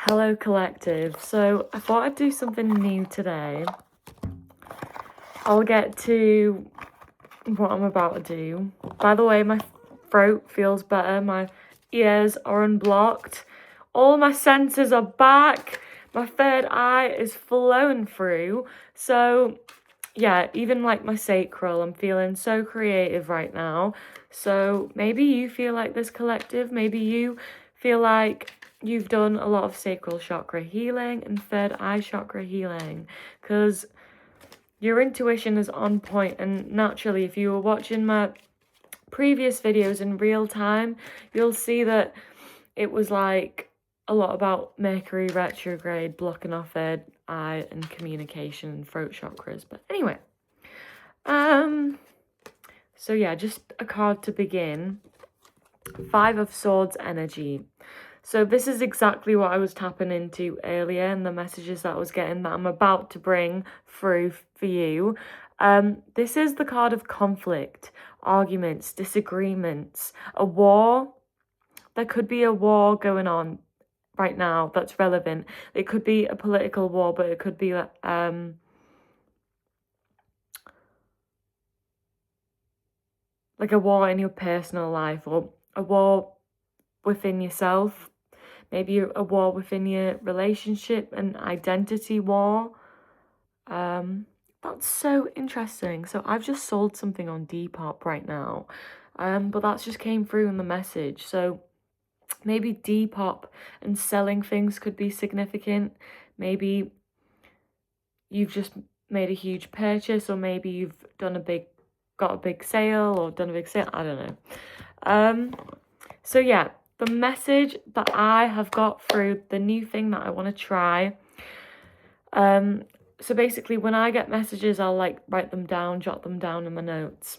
Hello collective. So I thought I'd do something new today. I'll get to what I'm about to do. By the way, my throat feels better. My ears are unblocked. All my senses are back. My third eye is flown through. So yeah, even like my sacral, I'm feeling so creative right now. So maybe you feel like this collective. Maybe you feel like you've done a lot of sacral chakra healing and third eye chakra healing, because your intuition is on point. And naturally, if you were watching my previous videos in real time, you'll see that it was like a lot about Mercury retrograde blocking off third eye and communication and throat chakras. But anyway, so yeah, just a card to begin. Five of Swords energy. So this is exactly what I was tapping into earlier, and the messages that I was getting that I'm about to bring through for you. This is the card of conflict, arguments, disagreements, a war. There could be a war going on right now that's relevant. It could be a political war, but it could be like a war in your personal life, or a war within yourself. Maybe a war within your relationship, an identity war. That's so interesting. So I've just sold something on Depop right now, but that's just came through in the message. So maybe Depop and selling things could be significant. Maybe you've just made a huge purchase, or maybe you've got a big sale, or done a big sale. I don't know. So yeah, the message that I have got through, the new thing that I want to try. So basically, when I get messages, I'll like write them down, jot them down in my notes.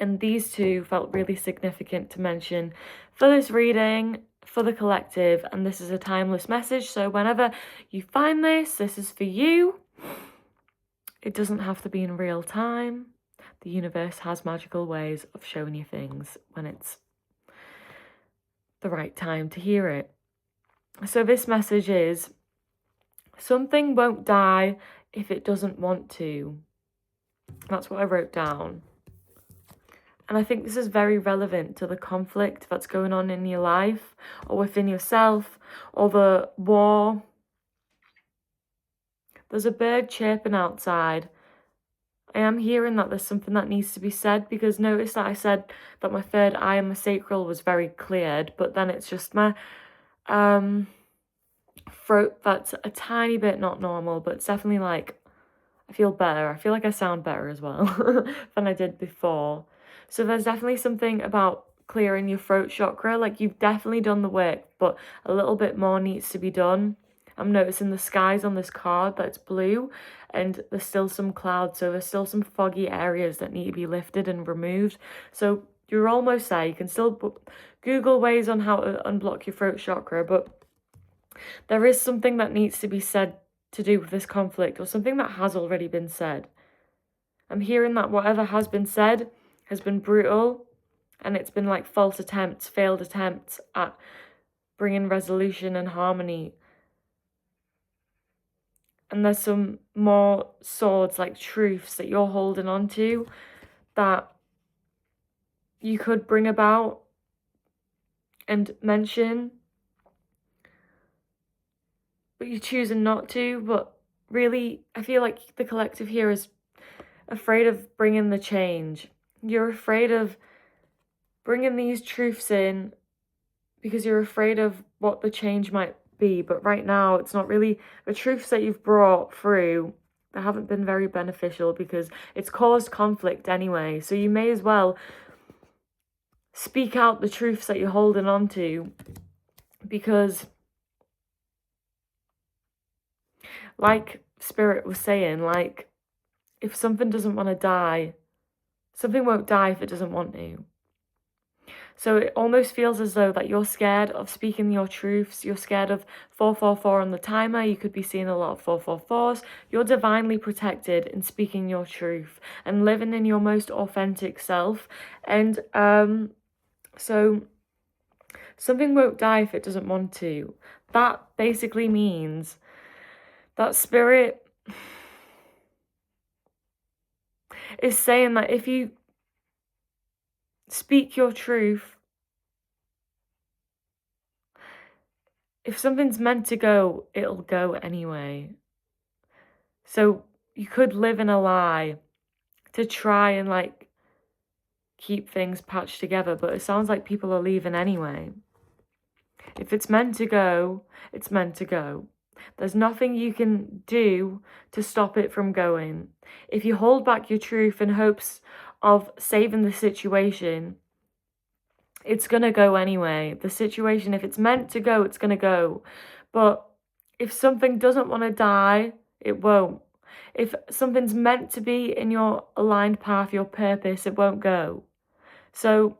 And these two felt really significant to mention for this reading, for the collective, and this is a timeless message. So whenever you find this is for you. It doesn't have to be in real time. The universe has magical ways of showing you things when it's the right time to hear it. So this message is, something won't die if it doesn't want to. That's what I wrote down. And I think this is very relevant to the conflict that's going on in your life, or within yourself, or the war. There's a bird chirping outside. I am hearing that there's something that needs to be said, because notice that I said that my third eye and my sacral was very cleared, but then it's just my throat that's a tiny bit not normal, but it's definitely like, I feel better. I feel like I sound better as well than I did before. So there's definitely something about clearing your throat chakra. Like, you've definitely done the work, but a little bit more needs to be done. I'm noticing the skies on this card that's blue, and there's still some clouds, so there's still some foggy areas that need to be lifted and removed. So you're almost there. You can still Google ways on how to unblock your throat chakra, but there is something that needs to be said to do with this conflict, or something that has already been said. I'm hearing that whatever has been said has been brutal, and it's been like false attempts, failed attempts at bringing resolution and harmony. And there's some more swords, like truths that you're holding on to that you could bring about and mention, but you're choosing not to. But really, I feel like the collective here is afraid of bringing the change. You're afraid of bringing these truths in because you're afraid of what the change might be. But right now, it's not really the truths that you've brought through that haven't been very beneficial, because it's caused conflict anyway. So you may as well speak out the truths that you're holding on to, because like Spirit was saying, like, if something doesn't want to die, something won't die if it doesn't want to. So it almost feels as though that you're scared of speaking your truths. You're scared of 444 on the timer. You could be seeing a lot of 444s. You're divinely protected in speaking your truth and living in your most authentic self. And so something won't die if it doesn't want to. that basically means that spirit is saying that if you speak your truth, if something's meant to go, it'll go anyway. So you could live in a lie to try and like keep things patched together, but it sounds like people are leaving anyway. If it's meant to go, it's meant to go. There's nothing you can do to stop it from going. If you hold back your truth in hopes of saving the situation, it's going to go anyway. The situation, if it's meant to go, it's going to go. But if something doesn't want to die, it won't. If something's meant to be in your aligned path, your purpose, it won't go. So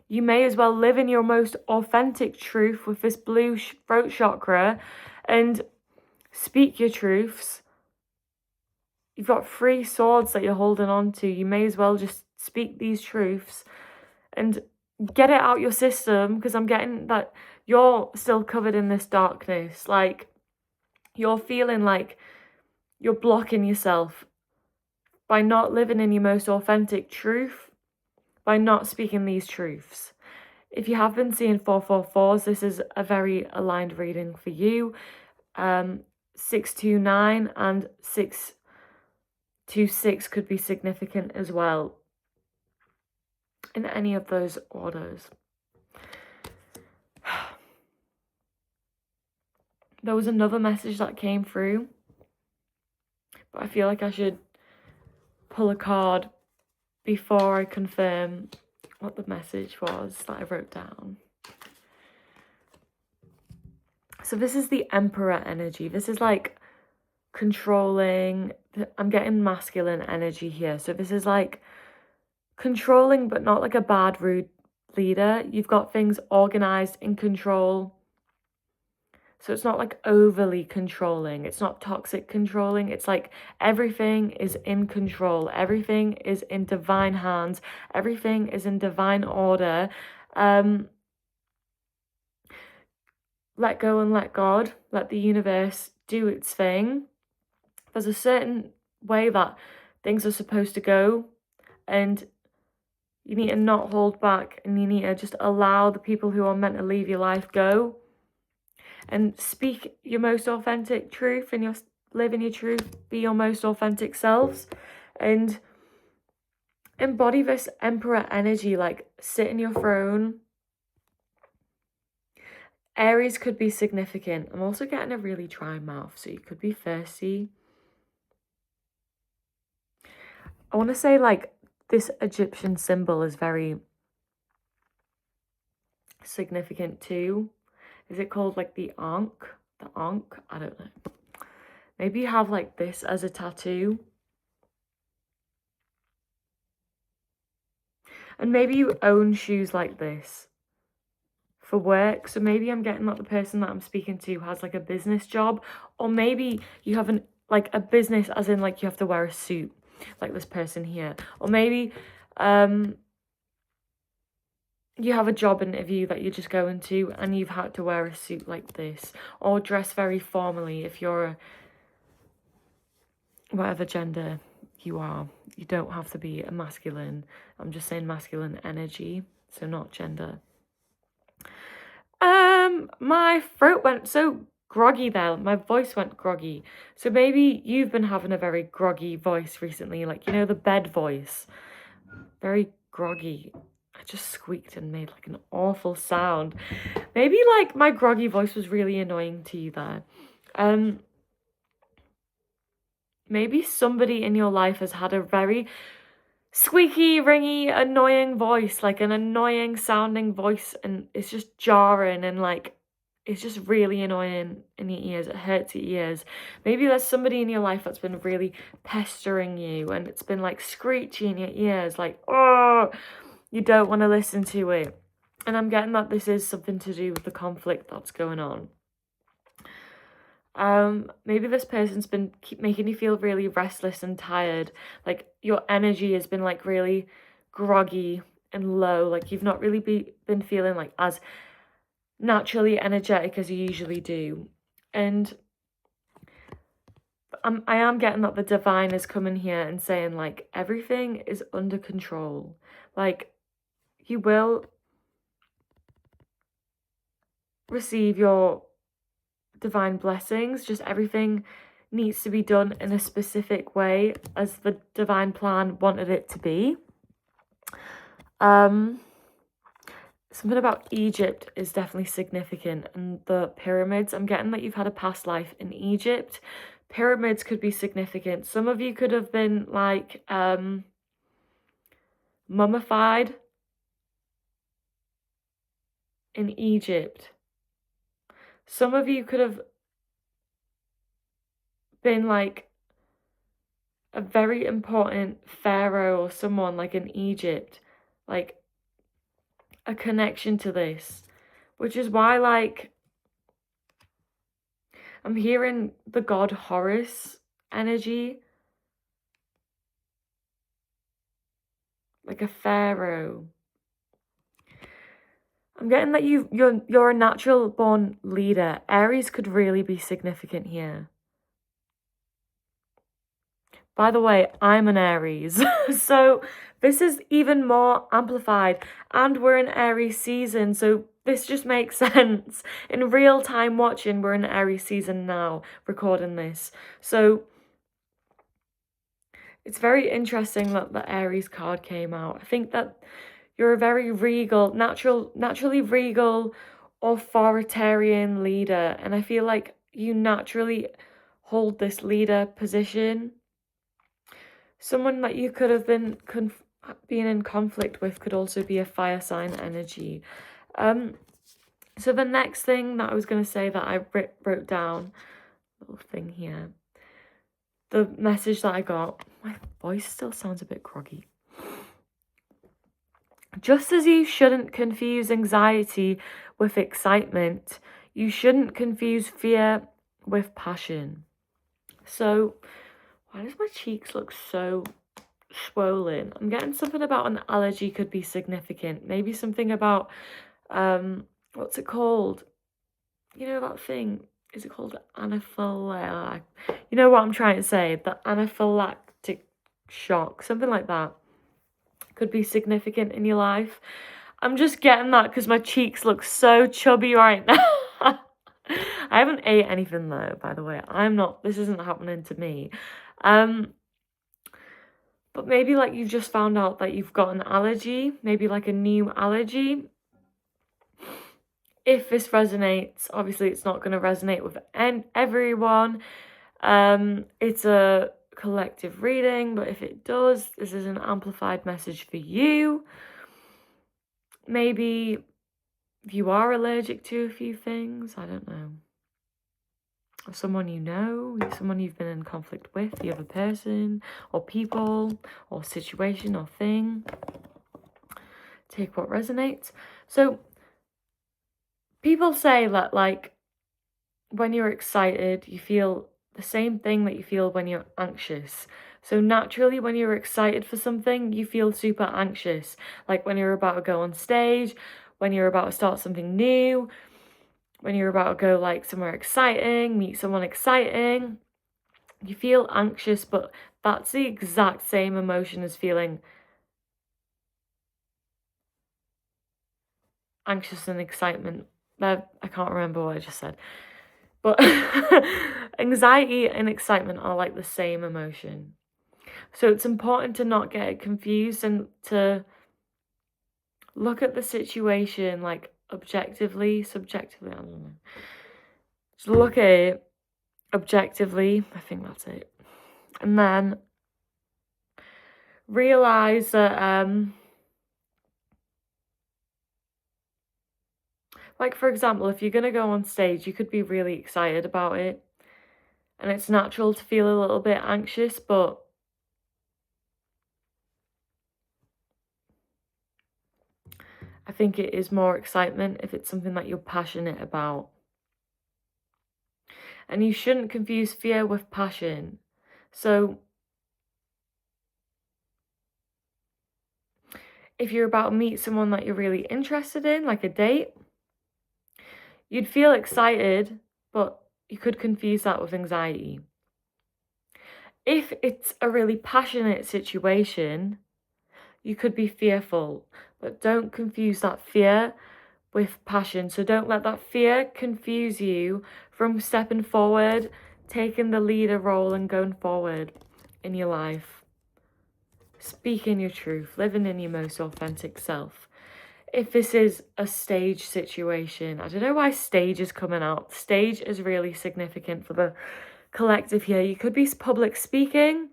you may as well live in your most authentic truth with this blue throat chakra and speak your truths. You've got 3 swords that you're holding on to. You may as well just speak these truths and get it out your system, because I'm getting that you're still covered in this darkness. Like, you're feeling like you're blocking yourself by not living in your most authentic truth, by not speaking these truths. If you have been seeing 444s, this is a very aligned reading for you. 629 and 626 could be significant as well in any of those orders. There was another message that came through, but I feel like I should pull a card before I confirm what the message was that I wrote down. So this is the Emperor energy. This is like controlling. I'm getting masculine energy here. So this is like controlling, but not like a bad, rude leader. You've got things organized, in control. So it's not like overly controlling. It's not toxic controlling. It's like everything is in control. Everything is in divine hands. Everything is in divine order. Let go and let God. Let the universe do its thing. There's a certain way that things are supposed to go, and you need to not hold back, and you need to just allow the people who are meant to leave your life go. And speak your most authentic truth, and live in your truth, be your most authentic selves, and embody this Emperor energy. Like, sit in your throne. Aries could be significant. I'm also getting a really dry mouth, so you could be thirsty. I want to say, like, this Egyptian symbol is very significant too. Is it called like the Ankh? The Ankh? I don't know. Maybe you have like this as a tattoo. And maybe you own shoes like this for work. So maybe I'm getting that the person that I'm speaking to has like a business job. Or maybe you have like a business as in like you have to wear a suit, like this person here. Or maybe you have a job interview that you're just going to, and you've had to wear a suit like this, or dress very formally if you're a whatever gender you are. You don't have to be a masculine. I'm just saying masculine energy, so not gender. My throat went so groggy there. My voice went groggy. So maybe you've been having a very groggy voice recently, like, you know, the bed voice. Very groggy. I just squeaked and made like an awful sound. Maybe like my groggy voice was really annoying to you there. Maybe somebody in your life has had a very squeaky, ringy, annoying voice, like an annoying sounding voice, and it's just jarring and like it's just really annoying in your ears. It hurts your ears. Maybe there's somebody in your life that's been really pestering you, and it's been like screechy in your ears, like, oh, you don't want to listen to it. And I'm getting that this is something to do with the conflict that's going on. Maybe this person's been making you feel really restless and tired. Like your energy has been like really groggy and low. Like you've not really been feeling like as naturally energetic as you usually do. And I am getting that the divine is coming here and saying, like, everything is under control. Like, you will receive your divine blessings, just everything needs to be done in a specific way as the divine plan wanted it to be. Something about Egypt is definitely significant, and the pyramids, I'm getting that you've had a past life in Egypt. Pyramids could be significant. Some of you could have been like mummified in Egypt. Some of you could have been like a very important pharaoh or someone like in Egypt, like a connection to this, which is why, like, I'm hearing the god Horus energy, like a pharaoh. I'm getting that you're a natural born leader. Aries could really be significant here. By the way, I'm an Aries, so this is even more amplified, and we're in Aries season, so this just makes sense. In real time watching, we're in Aries season now, recording this. So it's very interesting that the Aries card came out. I think that you're a very regal, naturally regal, authoritarian leader, and I feel like you naturally hold this leader position. Someone that you could have been in conflict with could also be a fire sign energy. So the next thing that I was going to say that I wrote down, little thing here, the message that I got, my voice still sounds a bit groggy. Just as you shouldn't confuse anxiety with excitement, you shouldn't confuse fear with passion. So, why does my cheeks look so swollen? I'm getting something about an allergy could be significant. Maybe something about, what's it called? You know that thing? Is it called anaphylactic? You know what I'm trying to say? The anaphylactic shock, something like that, could be significant in your life. I'm just getting that because my cheeks look so chubby right now. I haven't ate anything though, by the way. This isn't happening to me. But maybe like you've just found out that you've got an allergy, maybe like a new allergy. If this resonates, obviously it's not going to resonate with everyone. It's a collective reading, but if it does, this is an amplified message for you. Maybe you are allergic to a few things, I don't know. Or someone you know, someone you've been in conflict with, the other person, or people, or situation, or thing. Take what resonates. So, people say that, like, when you're excited, you feel the same thing that you feel when you're anxious. So naturally, when you're excited for something, you feel super anxious. Like when you're about to go on stage, when you're about to start something new, when you're about to go like somewhere exciting, meet someone exciting, you feel anxious, but that's the exact same emotion as feeling anxious and excitement. I can't remember what I just said. But anxiety and excitement are like the same emotion. So it's important to not get it confused and to look at the situation like objectively, subjectively, I don't know. Just look at it objectively, I think that's it. And then realize that, like for example, if you're going to go on stage, you could be really excited about it. And it's natural to feel a little bit anxious, but I think it is more excitement if it's something that you're passionate about. And you shouldn't confuse fear with passion. So if you're about to meet someone that you're really interested in, like a date, You'd feel excited, but you could confuse that with anxiety. If it's a really passionate situation, you could be fearful, but don't confuse that fear with passion. So don't let that fear confuse you from stepping forward, taking the leader role and going forward in your life. Speaking your truth, living in your most authentic self. If this is a stage situation, I don't know why stage is coming out. Stage is really significant for the collective here. You could be public speaking,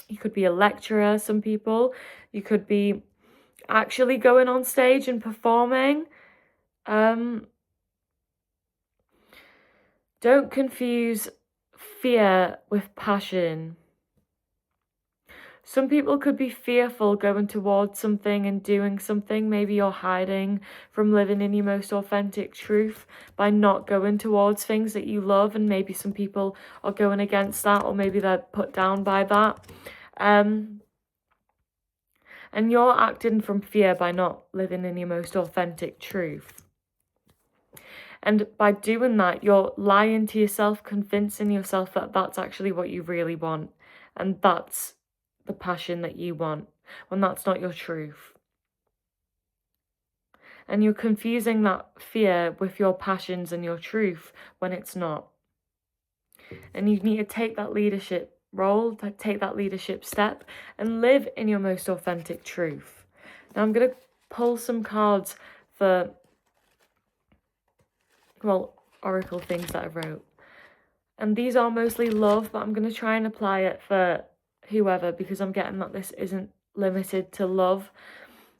you could be a lecturer, some people, you could be actually going on stage and performing. Don't confuse fear with passion. Some people could be fearful going towards something and doing something. Maybe you're hiding from living in your most authentic truth by not going towards things that you love, and maybe some people are going against that, or maybe they're put down by that. And you're acting from fear by not living in your most authentic truth. And by doing that, you're lying to yourself, convincing yourself that that's actually what you really want. And that's the passion that you want, when that's not your truth. And you're confusing that fear with your passions and your truth when it's not. And you need to take that leadership role, take that leadership step, and live in your most authentic truth. Now I'm going to pull some cards for, well, oracle things that I wrote. And these are mostly love, but I'm going to try and apply it for whoever, because I'm getting that this isn't limited to love.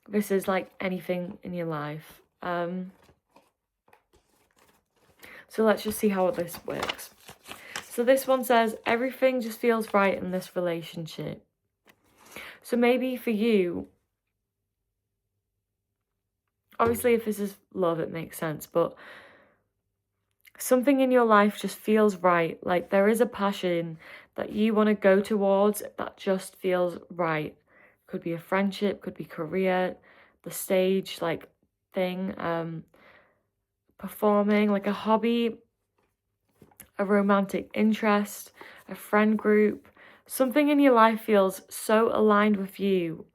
This is like anything in your life. So let's just see how this works. So this one says, everything just feels right in this relationship. So maybe for you, obviously if this is love, it makes sense, but something in your life just feels right. Like there is a passion that you want to go towards that just feels right. Could be a friendship, could be career, the stage like thing, performing, like a hobby, a romantic interest, a friend group. Something in your life feels so aligned with you,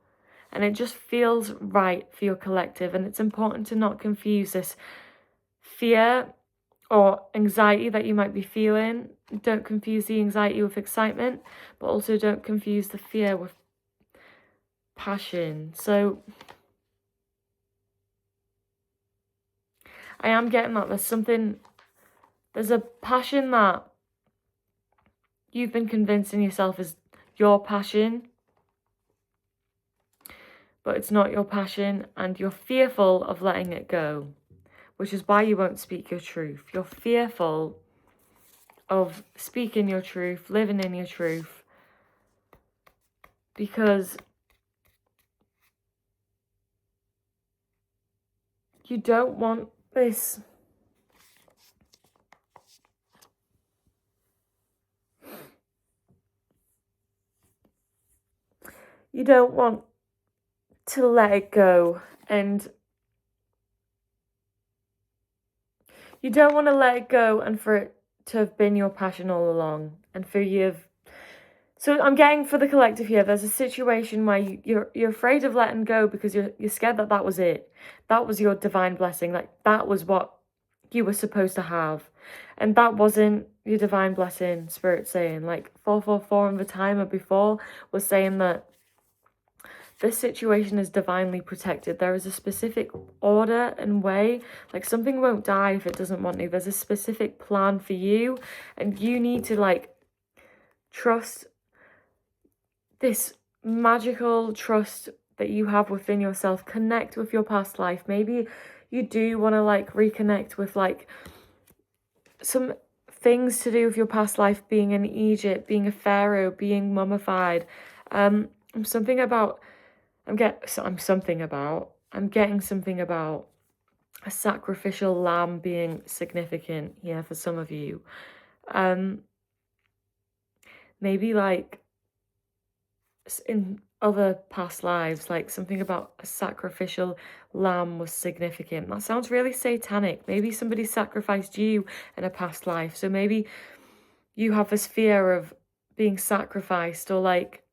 and it just feels right for your collective. And it's important to not confuse this fear or anxiety that you might be feeling. Don't confuse the anxiety with excitement, but also don't confuse the fear with passion. So I am getting that there's a passion that you've been convincing yourself is your passion, but it's not your passion, and you're fearful of letting it go, which is why you won't speak your truth. You're fearful of speaking your truth, living in your truth, because you don't want this. You don't want to let it go, and you don't want to let it go and for it to have been your passion all along, and for you. So I'm getting for the collective here, there's a situation where you're afraid of letting go because you're scared that that was it. That was your divine blessing. Like that was what you were supposed to have. And that wasn't your divine blessing, Spirit saying. Like 444 and the timer before was saying that this situation is divinely protected. There is a specific order and way. Like something won't die if it doesn't want to. There's a specific plan for you, and you need to like trust this magical trust that you have within yourself. Connect with your past life. Maybe you do want to like reconnect with like some things to do with your past life, being in Egypt, being a pharaoh, being mummified. I'm getting something about a sacrificial lamb being significant here for some of you. Maybe like in other past lives, like something about a sacrificial lamb was significant. That sounds really satanic. Maybe somebody sacrificed you in a past life. So maybe you have this fear of being sacrificed, or like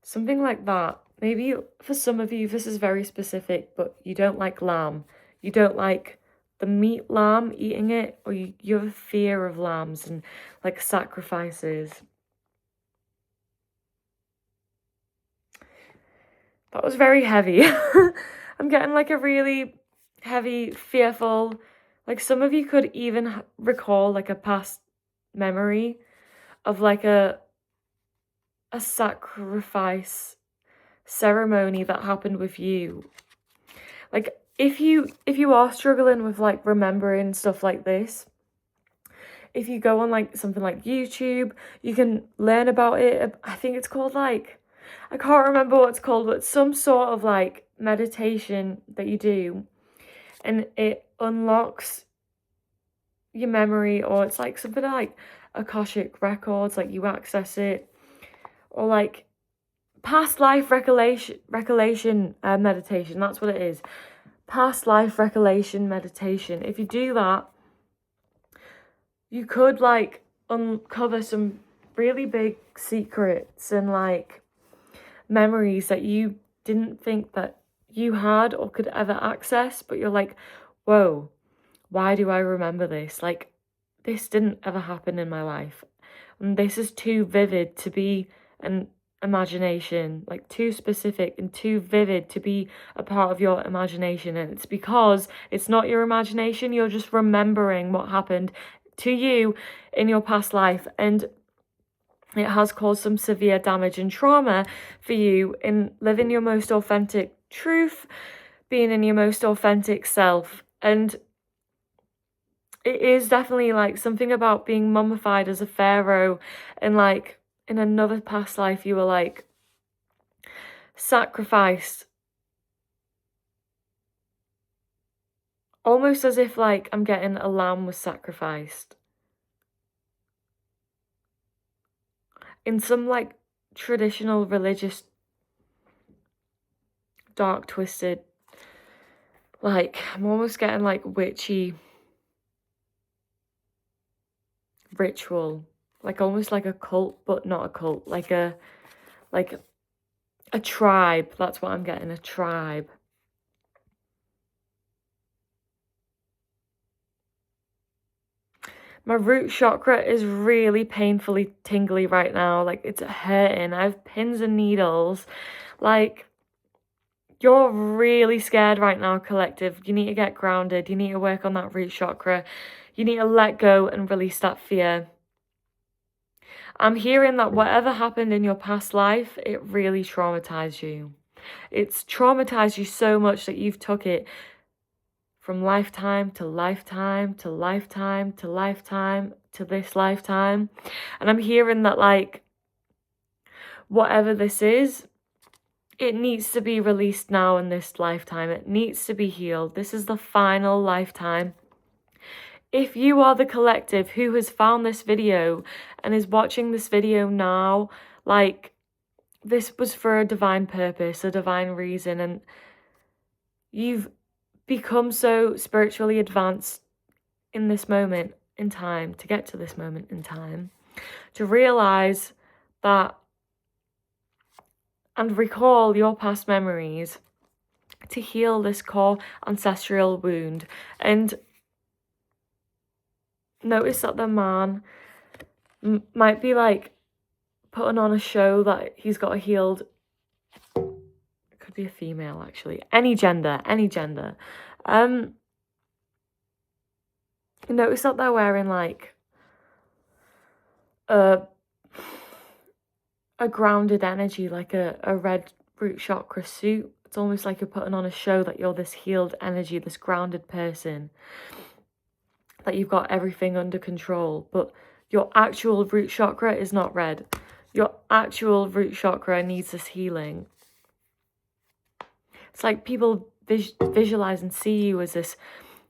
something like that. Maybe for some of you, this is very specific, but you don't like lamb. You don't like the meat lamb, eating it, or you have a fear of lambs and like sacrifices. That was very heavy. I'm getting like a really heavy, fearful, like some of you could even recall like a past memory of like a sacrifice ceremony that happened with you. Like if you are struggling with like remembering stuff like this, if you go on like something like YouTube, you can learn about it. I think it's called like, I can't remember what it's called, but some sort of like meditation that you do, and it unlocks your memory, or it's like something like Akashic records, like you access it, or like past life recollection meditation. That's what it is. Past life recollection meditation. If you do that, you could like uncover some really big secrets and like memories that you didn't think that you had or could ever access, but you're like, whoa, why do I remember this? Like, this didn't ever happen in my life. And this is too vivid to be an imagination, like too specific and too vivid to be a part of your imagination. And it's because it's not your imagination, you're just remembering what happened to you in your past life, and it has caused some severe damage and trauma for you in living your most authentic truth, being in your most authentic self. And it is definitely like something about being mummified as a pharaoh, and like in another past life you were like sacrificed, almost as if like I'm getting a lamb was sacrificed in some like traditional religious dark twisted, like I'm almost getting like witchy ritual, like almost like a cult, but not a cult, like a tribe. That's what I'm getting, a tribe. My root chakra is really painfully tingly right now. Like, it's hurting. I have pins and needles. Like, you're really scared right now, collective. You need to get grounded. You need to work on that root chakra. You need to let go and release that fear. I'm hearing that whatever happened in your past life, it really traumatized you. It's traumatized you so much that you've took it from lifetime to lifetime to lifetime to lifetime to this lifetime. And I'm hearing that, like, whatever this is, it needs to be released now in this lifetime. It needs to be healed. This is the final lifetime. If you are the collective who has found this video and is watching this video now, like, this was for a divine purpose, a divine reason, and you've become so spiritually advanced in this moment in time, to get to this moment in time, to realize that and recall your past memories, to heal this core ancestral wound. And notice that the man might be like putting on a show that he's got a healed, it could be a female actually, any gender. Notice that they're wearing like a grounded energy, like a red root chakra suit. It's almost like you're putting on a show that you're this healed energy, this grounded person, that you've got everything under control. But your actual root chakra is not red. Your actual root chakra needs this healing. It's like people visualize and see you as this.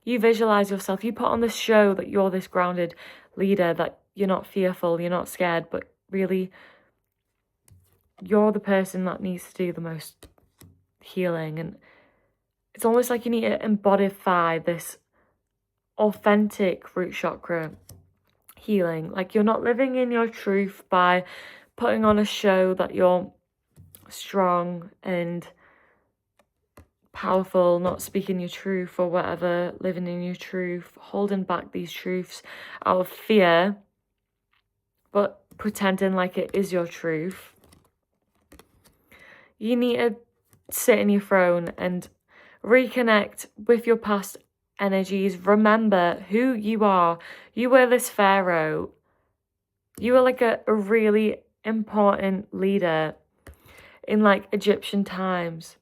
You visualize yourself. You put on this show that you're this grounded leader, that you're not fearful, you're not scared, but really you're the person that needs to do the most healing. And it's almost like you need to embodify this authentic root chakra healing. Like, you're not living in your truth by putting on a show that you're strong and powerful, not speaking your truth or whatever, living in your truth, holding back these truths out of fear, but pretending like it is your truth. You need to sit in your throne and reconnect with your past energies. Remember who you are. You were this pharaoh. You were like a really important leader in like Egyptian times.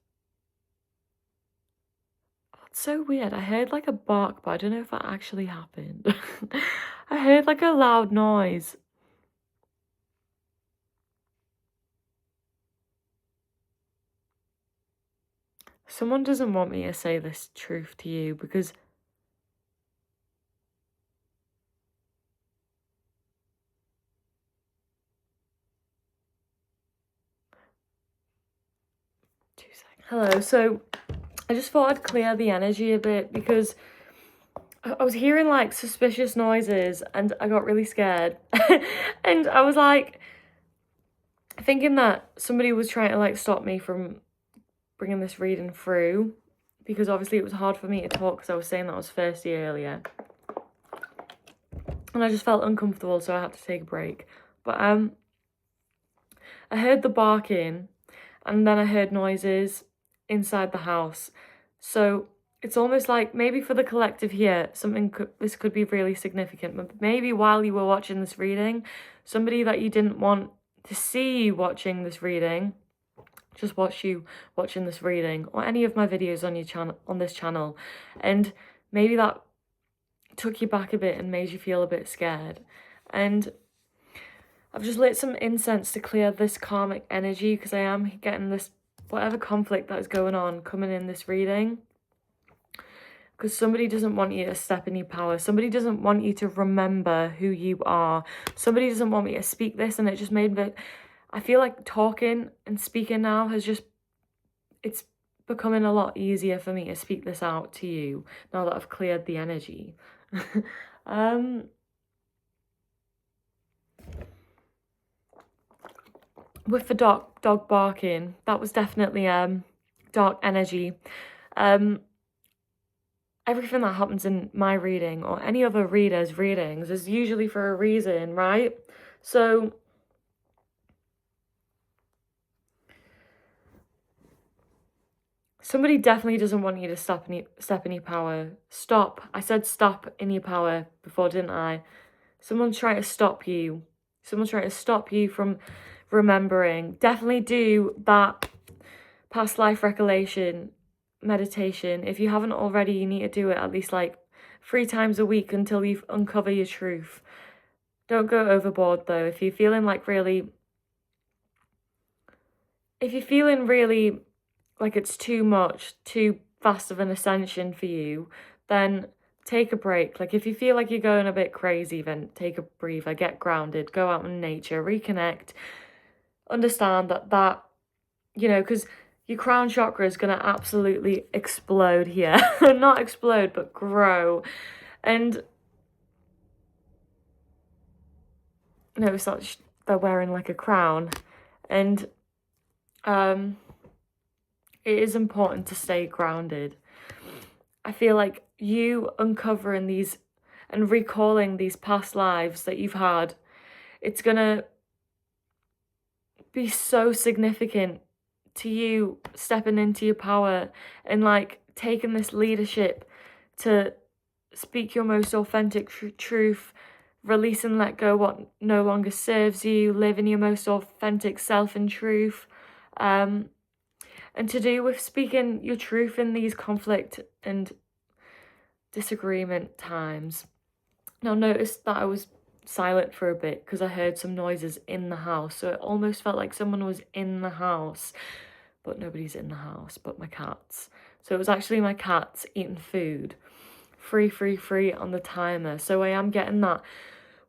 It's so weird. I heard like a bark, but I don't know if that actually happened. I heard like a loud noise. Someone doesn't want me to say this truth to you because hello. So I just thought I'd clear the energy a bit because I was hearing like suspicious noises and I got really scared. And I was like thinking that somebody was trying to like stop me from bringing this reading through, because obviously it was hard for me to talk because I was saying that I was thirsty earlier. And I just felt uncomfortable, so I had to take a break. But I heard the barking and then I heard noises inside the house. So it's almost like maybe for the collective here, this could be really significant. But maybe while you were watching this reading, somebody that you didn't want to see you watching this reading, just watch you watching this reading or any of my videos on your channel, on this channel, and maybe that took you back a bit and made you feel a bit scared. And I've just lit some incense to clear this karmic energy because I am getting this whatever conflict that is going on coming in this reading, because somebody doesn't want you to step in your power. Somebody doesn't want you to remember who you are. Somebody doesn't want me to speak this, and it just made me, I feel like talking and speaking now has just, it's becoming a lot easier for me to speak this out to you now that I've cleared the energy. With the dog barking, that was definitely dark energy. Everything that happens in my reading or any other reader's readings is usually for a reason, right? So somebody definitely doesn't want you to step in your power. Stop. I said stop in your power before, didn't I? Someone's trying to stop you. Someone's trying to stop you from remembering. Definitely do that past life recollection meditation. If you haven't already, you need to do it at least like 3 times a week until you uncover your truth. Don't go overboard though. If you're feeling really like it's too much, too fast of an ascension for you, then take a break. Like if you feel like you're going a bit crazy, then take a breather, get grounded, go out in nature, reconnect. Understand that, you know, because your crown chakra is going to absolutely explode here. Not explode, but grow. And notice that they're wearing like a crown. And it is important to stay grounded. I feel like you uncovering these and recalling these past lives that you've had, it's going to be so significant to you stepping into your power and like taking this leadership to speak your most authentic truth, release and let go what no longer serves you, live in your most authentic self and truth, and to do with speaking your truth in these conflict and disagreement times. Now notice that I was silent for a bit because I heard some noises in the house, so it almost felt like someone was in the house, but nobody's in the house but my cats. So it was actually my cats eating food. Free on the timer. So I am getting that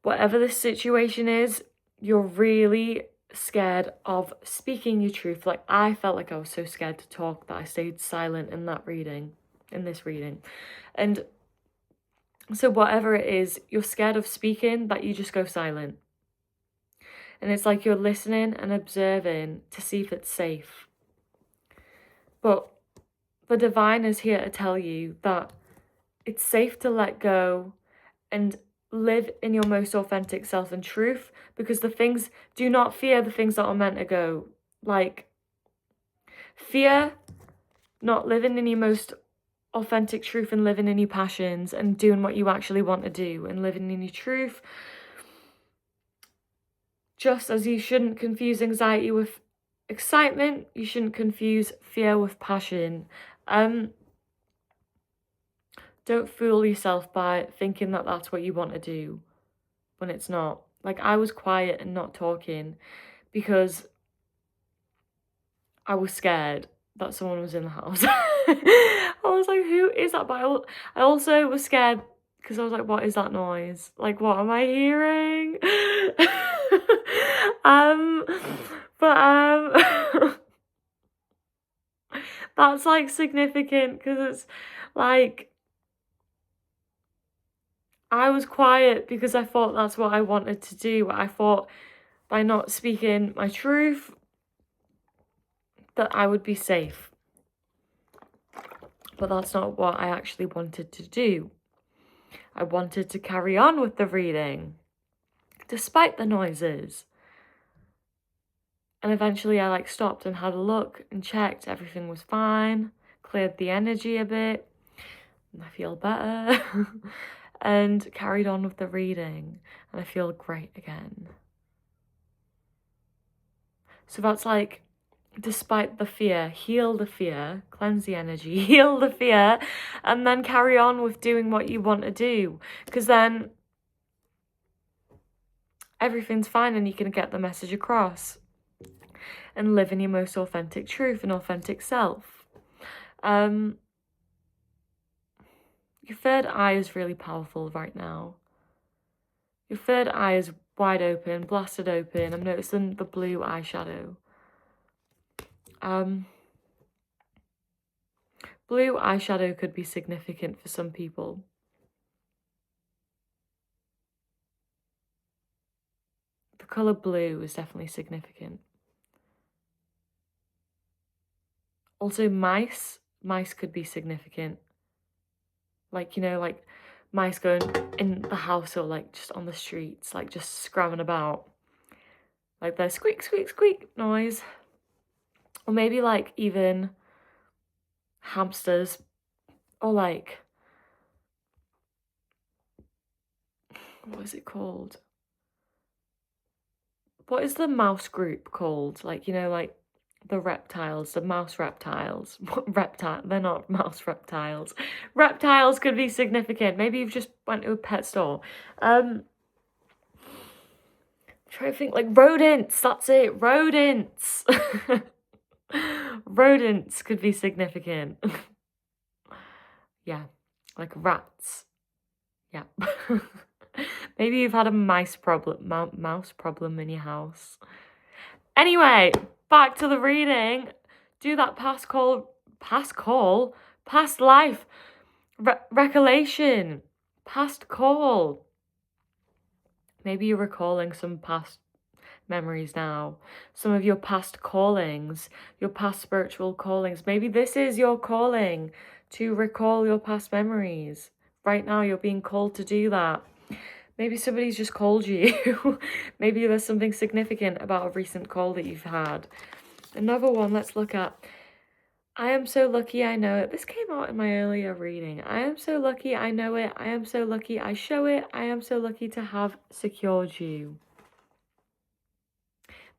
whatever this situation is, you're really scared of speaking your truth. Like, I felt like I was so scared to talk that I stayed silent in this reading. And so whatever it is, you're scared of speaking, that you just go silent. And it's like you're listening and observing to see if it's safe. But the divine is here to tell you that it's safe to let go and live in your most authentic self and truth, because do not fear the things that are meant to go. Like, fear not living in your most authentic truth and living in your passions and doing what you actually want to do and living in your truth. Just as you shouldn't confuse anxiety with excitement, you shouldn't confuse fear with passion. Don't fool yourself by thinking that that's what you want to do when it's not. Like, I was quiet and not talking because I was scared that someone was in the house. I was like, who is that? But I also was scared because I was like, what is that noise? Like, what am I hearing? But that's like significant because it's like, I was quiet because I thought that's what I wanted to do. I thought by not speaking my truth that I would be safe. But that's not what I actually wanted to do. I wanted to carry on with the reading, despite the noises. And eventually I stopped and had a look and checked everything was fine, cleared the energy a bit, and I feel better. And carried on with the reading, and I feel great again. So that's like, despite the fear, heal the fear, cleanse the energy, heal the fear, and then carry on with doing what you want to do. Because then everything's fine and you can get the message across and live in your most authentic truth and authentic self. Your third eye is really powerful right now. Your third eye is wide open, blasted open. I'm noticing the blue eyeshadow. Blue eyeshadow could be significant for some people. The colour blue is definitely significant. Also, mice could be significant. Like, you know, like mice going in the house or like just on the streets, like just scrabbling about. Like the squeak, squeak, squeak noise. Or maybe like even hamsters, or like, what is it called? What is the mouse group called? Like, you know, like the reptiles, the mouse reptiles. They're not mouse reptiles. Reptiles could be significant. Maybe you've just went to a pet store. I'm trying to think, like rodents, that's it, rodents. Rodents could be significant. Yeah, like rats. Yeah. Maybe you've had a mouse problem in your house. Anyway, back to the reading. Do that past life, recollection, past call. Maybe you're recalling some past memories now, some of your past callings, your past spiritual callings. Maybe this is your calling, to recall your past memories. Right now, you're being called to do that. Maybe somebody's just called you. Maybe there's something significant about a recent call that you've had. Another one, let's look at. I am so lucky I know it. This came out in my earlier reading. I am so lucky I know it. I am so lucky I show it. I am so lucky to have secured you.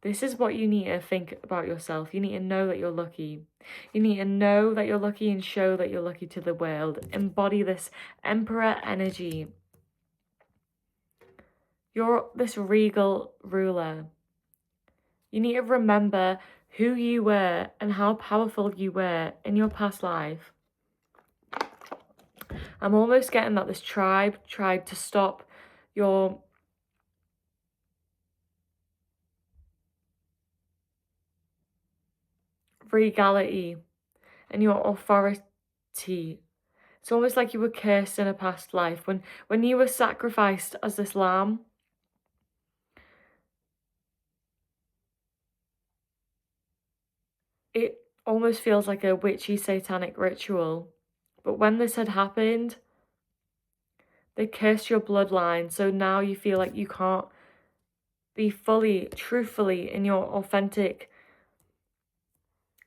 This is what you need to think about yourself. You need to know that you're lucky. You need to know that you're lucky and show that you're lucky to the world. Embody this emperor energy. You're this regal ruler. You need to remember who you were and how powerful you were in your past life. I'm almost getting that this tribe tried to stop your regality and your authority. It's almost like you were cursed in a past life. When you were sacrificed as this lamb, it almost feels like a witchy satanic ritual. But when this had happened, they cursed your bloodline. So now you feel like you can't be fully, truthfully in your authentic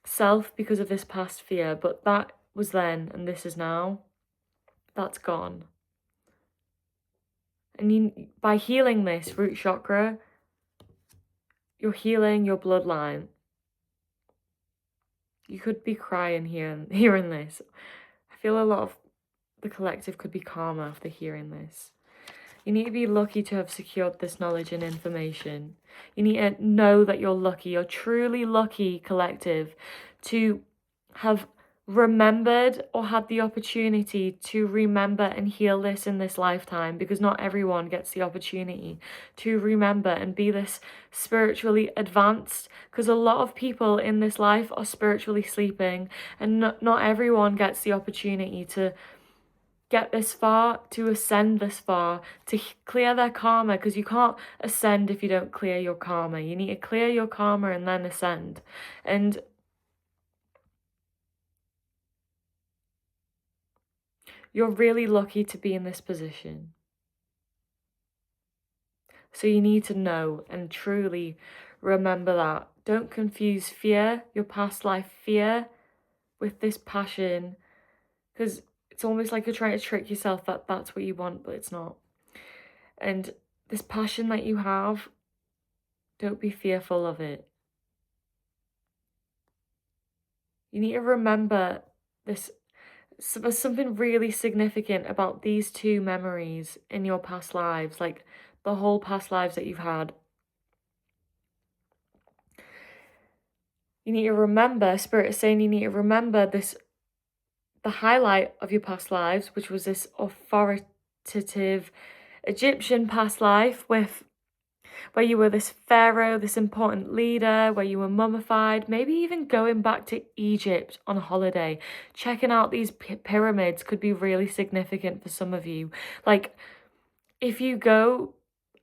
self because of this past fear. But that was then and this is now. That's gone. And by healing this root chakra, you're healing your bloodline. You could be crying hearing this. I feel a lot of the collective could be calmer after hearing this. You need to be lucky to have secured this knowledge and information. You need to know that you're lucky. You're truly lucky, collective, to have remembered or had the opportunity to remember and heal this in this lifetime, because not everyone gets the opportunity to remember and be this spiritually advanced, because a lot of people in this life are spiritually sleeping, and not everyone gets the opportunity to get this far, to ascend this far, to clear their karma, because you can't ascend if you don't clear your karma. You need to clear your karma and then ascend. And you're really lucky to be in this position. So you need to know and truly remember that. Don't confuse fear, your past life fear, with this passion, because it's almost like you're trying to trick yourself that that's what you want, but it's not. And this passion that you have, don't be fearful of it. You need to remember this. So there's something really significant about these two memories in your past lives, like the whole past lives that you've had. You need to remember, Spirit is saying you need to remember this, the highlight of your past lives, which was this authoritative Egyptian past life where you were this pharaoh, this important leader, where you were mummified, maybe even going back to Egypt on holiday, checking out these pyramids could be really significant for some of you. Like, if you go,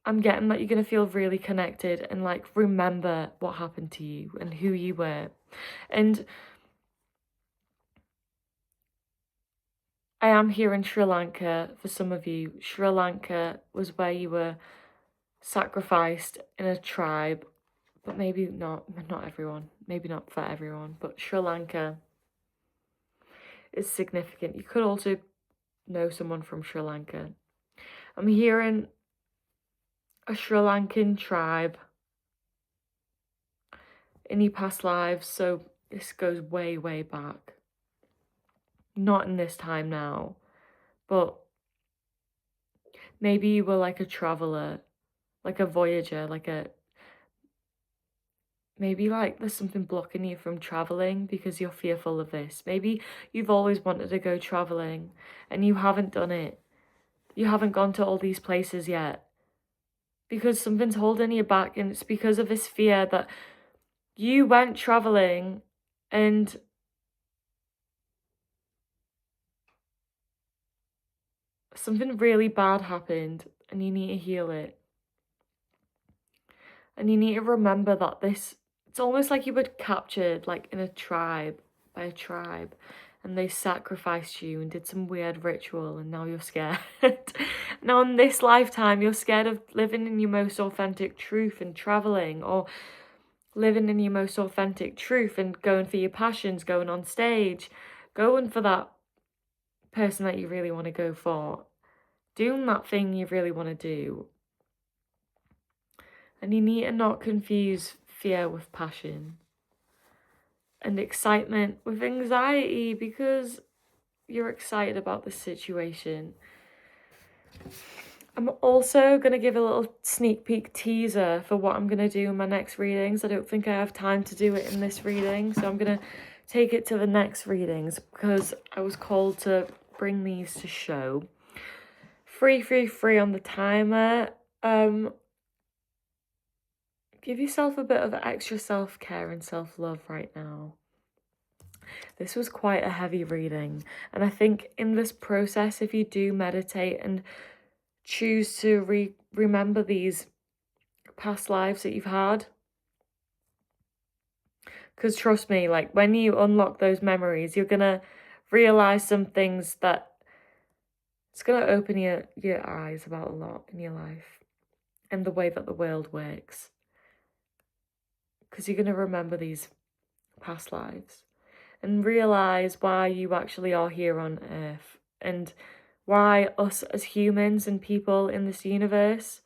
I'm getting that you're going to feel really connected and like remember what happened to you and who you were. And I am here in Sri Lanka for some of you. Sri Lanka was where you were sacrificed in a tribe, but maybe not everyone, maybe not for everyone, but Sri Lanka is significant. You could also know someone from Sri Lanka. I'm hearing a Sri Lankan tribe in your past lives, so this goes way, way back. Not in this time now, but maybe you were like a traveler, like a voyager, maybe like there's something blocking you from traveling because you're fearful of this. Maybe you've always wanted to go traveling and you haven't done it. You haven't gone to all these places yet because something's holding you back, and it's because of this fear that you went traveling and something really bad happened and you need to heal it. And you need to remember that it's almost like you were captured like in a tribe, by a tribe, and they sacrificed you and did some weird ritual, and now you're scared. Now in this lifetime, you're scared of living in your most authentic truth and traveling, or living in your most authentic truth and going for your passions, going on stage, going for that person that you really want to go for, doing that thing you really want to do. And you need to not confuse fear with passion and excitement with anxiety, because you're excited about the situation. I'm also going to give a little sneak peek teaser for what I'm going to do in my next readings. I don't think I have time to do it in this reading, so I'm going to take it to the next readings because I was called to bring these to show. Free on the timer. Give yourself a bit of extra self-care and self-love right now. This was quite a heavy reading. And I think in this process, if you do meditate and choose to remember these past lives that you've had, because trust me, like when you unlock those memories, you're gonna realize some things that it's gonna open your eyes about a lot in your life and the way that the world works. Because you're gonna remember these past lives and realize why you actually are here on Earth and why us as humans and people in this universe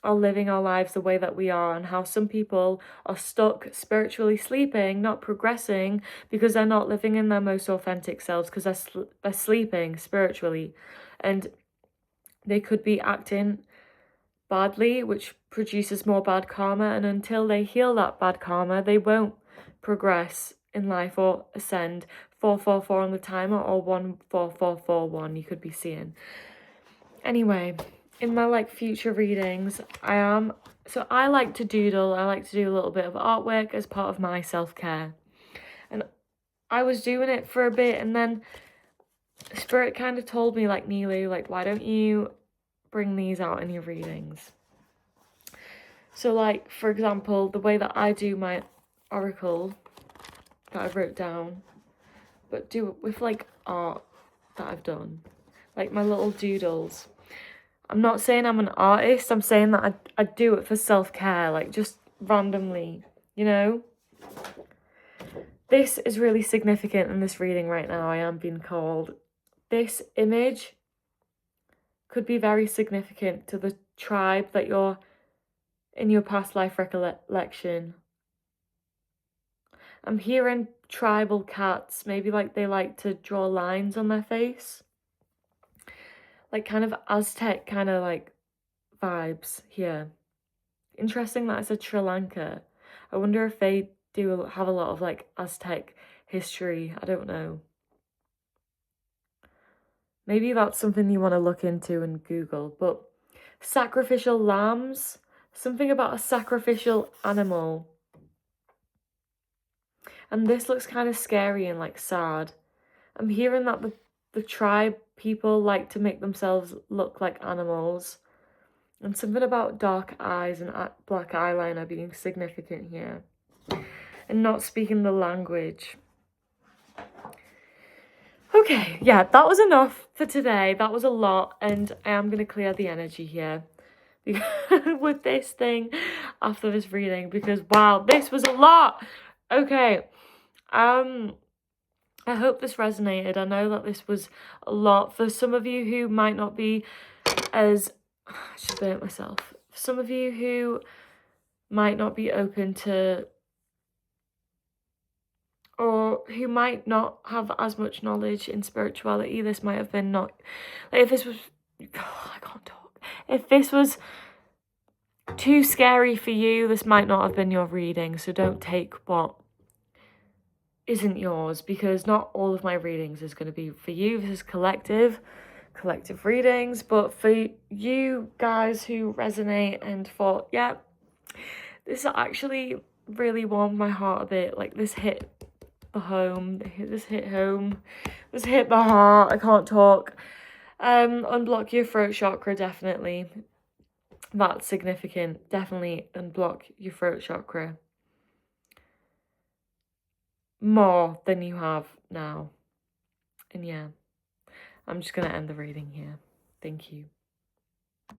are living our lives the way that we are, and how some people are stuck spiritually sleeping, not progressing, because they're not living in their most authentic selves, because they're sleeping spiritually, and they could be acting badly, which produces more bad karma, and until they heal that bad karma, they won't progress in life or ascend. 444 on the timer, or 14441 you could be seeing. Anyway, in my like future readings, I like to doodle. I like to do a little bit of artwork as part of my self-care, and I was doing it for a bit, and then Spirit kind of told me, like, Nilu, like, why don't you bring these out in your readings? So like, for example, the way that I do my oracle that I wrote down, but do it with like art that I've done, like my little doodles. I'm not saying I'm an artist, I'm saying that I do it for self-care, like just randomly, you know? This is really significant in this reading right now, I am being called. This image could be very significant to the tribe that you're in your past life recollection. I'm hearing tribal cats, maybe like they like to draw lines on their face. Like kind of Aztec kind of like vibes here. Interesting that I said Sri Lanka. I wonder if they do have a lot of like Aztec history. I don't know. Maybe that's something you want to look into and Google. But sacrificial lambs, something about a sacrificial animal. And this looks kind of scary and like sad. I'm hearing that the tribe people like to make themselves look like animals. And something about dark eyes and black eyeliner being significant here. And not speaking the language. Okay, yeah, that was enough for today. That was a lot, and I am going to clear the energy here with this thing after this reading, because wow, this was a lot. Okay, I hope this resonated. I know that this was a lot for some of you who might not be as... I just burnt myself. Some of you who might not be open to, or who might not have as much knowledge in spirituality, this might have been not... Like if this was... Oh, I can't talk. If this was too scary for you, this might not have been your reading, so don't take what isn't yours, because not all of my readings is going to be for you. This is collective readings, but for you guys who resonate and thought, yeah, this actually really warmed my heart a bit, like this hit the home, this hit home, this hit the heart, I can't talk. Unblock your throat chakra, definitely. That's significant. Definitely unblock your throat chakra. More than you have now. And yeah, I'm just going to end the reading here. Thank you.